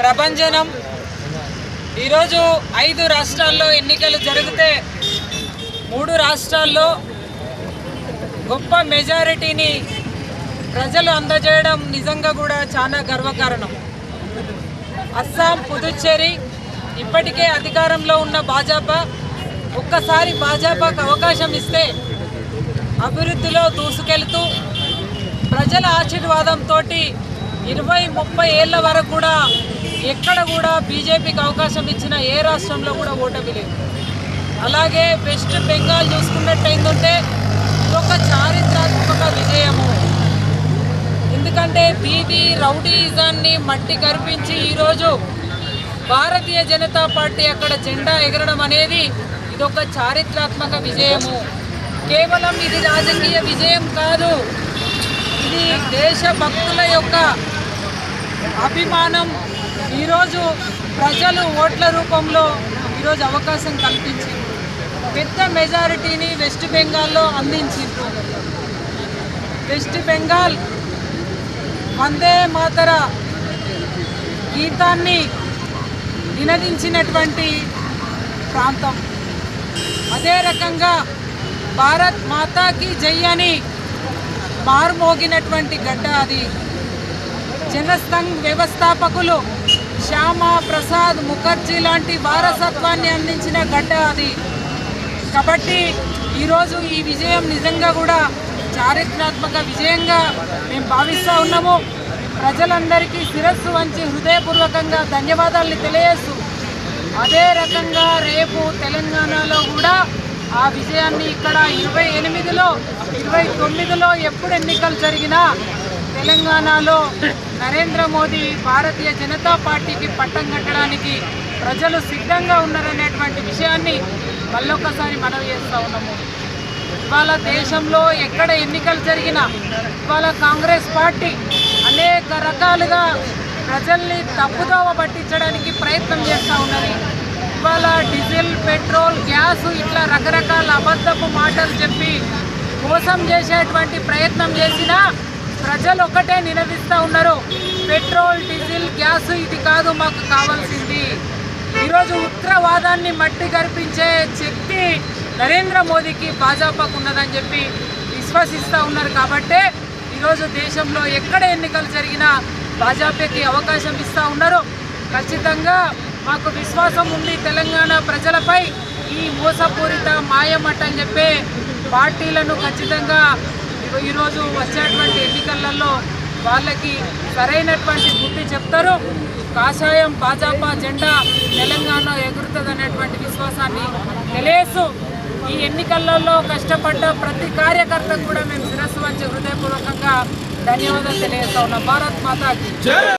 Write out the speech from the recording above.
ప్రభంజనం. ఈరోజు 5 రాష్ట్రాల్లో ఎన్నికలు జరిగితే 3 రాష్ట్రాల్లో గొప్ప మెజారిటీని ప్రజలు అందజేయడం నిజంగా కూడా చాలా గర్వకారణం. అస్సాం, పుదుచ్చేరి ఇప్పటికే అధికారంలో ఉన్న భాజపా ఒక్కసారి భాజపాకు అవకాశం ఇస్తే అభివృద్ధిలో దూసుకెళ్తూ ప్రజల ఆశీర్వాదంతో 20-30 ఏళ్ల వరకు కూడా ఎక్కడ కూడా బీజేపీకి అవకాశం ఇచ్చిన ఏ రాష్ట్రంలో కూడా ఓటమి లేదు. అలాగే వెస్ట్ బెంగాల్ చూసుకున్నట్టయిందంటే ఇదొక చారిత్రాత్మక విజయము. ఎందుకంటే బీదీ రౌడీజాన్ని మట్టి కరిపించి ఈరోజు భారతీయ జనతా పార్టీ అక్కడ జెండా ఎగరడం అనేది ఇదొక చారిత్రాత్మక విజయము. కేవలం ఇది రాజకీయ విజయం కాదు, ఇది దేశభక్తుల యొక్క అభిమానం. ఈరోజు ప్రజలు ఓట్ల రూపంలో ఈరోజు అవకాశం కల్పించి పెద్ద మెజారిటీని వెస్ట్ బెంగాల్లో అందించింది. వెస్ట్ బెంగాల్ వందే మాతర గీతాన్ని నినదించినటువంటి ప్రాంతం. అదే రకంగా భారత్ మాతాకి జై అని మార్మోగినటువంటి గడ్డ అది. జనసంఘ్ వ్యవస్థాపకులు శ్యామా ప్రసాద్ ముఖర్జీ లాంటి వారసత్వాన్ని అందించిన గడ్డ అది. కాబట్టి ఈరోజు ఈ విజయం నిజంగా కూడా చారిత్రాత్మక విజయంగా మేము భావిస్తూ ఉన్నాము. ప్రజలందరికీ శిరస్సు వంచి హృదయపూర్వకంగా ధన్యవాదాలు తెలియజేస్తూ, అదే రకంగా రేపు తెలంగాణలో కూడా ఆ విజయాన్ని ఇక్కడ 28లో 29లో ఎప్పుడు ఎన్నికలు జరిగినా తెలంగాణలో నరేంద్ర మోదీ భారతీయ జనతా పార్టీకి పట్టం కట్టడానికి ప్రజలు సిద్ధంగా ఉన్నారనేటువంటి విషయాన్ని మళ్ళొక్కసారి మనవి చేస్తూ ఉన్నాము. ఇవాళ దేశంలో ఎక్కడ ఎన్నికలు జరిగినా ఇవాళ కాంగ్రెస్ పార్టీ అనేక రకాలుగా ప్రజల్ని తప్పుదోవ పట్టించడానికి ప్రయత్నం చేస్తూ ఉన్నది. ఇవాళ డీజిల్, పెట్రోల్, గ్యాస్ ఇట్లా రకరకాల అబద్ధపు మాటలు చెప్పి మోసం చేసేటువంటి ప్రయత్నం చేసినా ప్రజలు ఒకటే నినదిస్తూ ఉన్నారు, పెట్రోల్, డీజిల్, గ్యాస్ ఇది కాదు మాకు కావాల్సింది. ఈరోజు ఉగ్రవాదాన్ని మట్టి గర్పించే శక్తి నరేంద్ర మోదీకి భాజపాకు ఉన్నదని చెప్పి విశ్వసిస్తూ ఉన్నారు. కాబట్టే ఈరోజు దేశంలో ఎక్కడ ఎన్నికలు జరిగినా భాజపాకి అవకాశం ఇస్తూ ఉన్నారు. ఖచ్చితంగా మాకు విశ్వాసం ఉంది తెలంగాణ ప్రజలపై. ఈ మోసపూరిత మాయమట్ట అని చెప్పే పార్టీలను ఖచ్చితంగా ఈరోజు వచ్చేటువంటి ఎన్నికలలో వాళ్ళకి సరైనటువంటి బుద్ధి చెప్తారు. కాషాయం భాజపా జెండా తెలంగాణ ఎగురుతుందనేటువంటి విశ్వాసాన్ని తెలియజేస్తూ ఈ ఎన్నికలలో కష్టపడ్డ ప్రతి కార్యకర్తకు కూడా మేము శిరస్సు వంచి హృదయపూర్వకంగా ధన్యవాదాలు తెలియజేస్తా ఉన్నాం. భారత్ మాతాకి జై.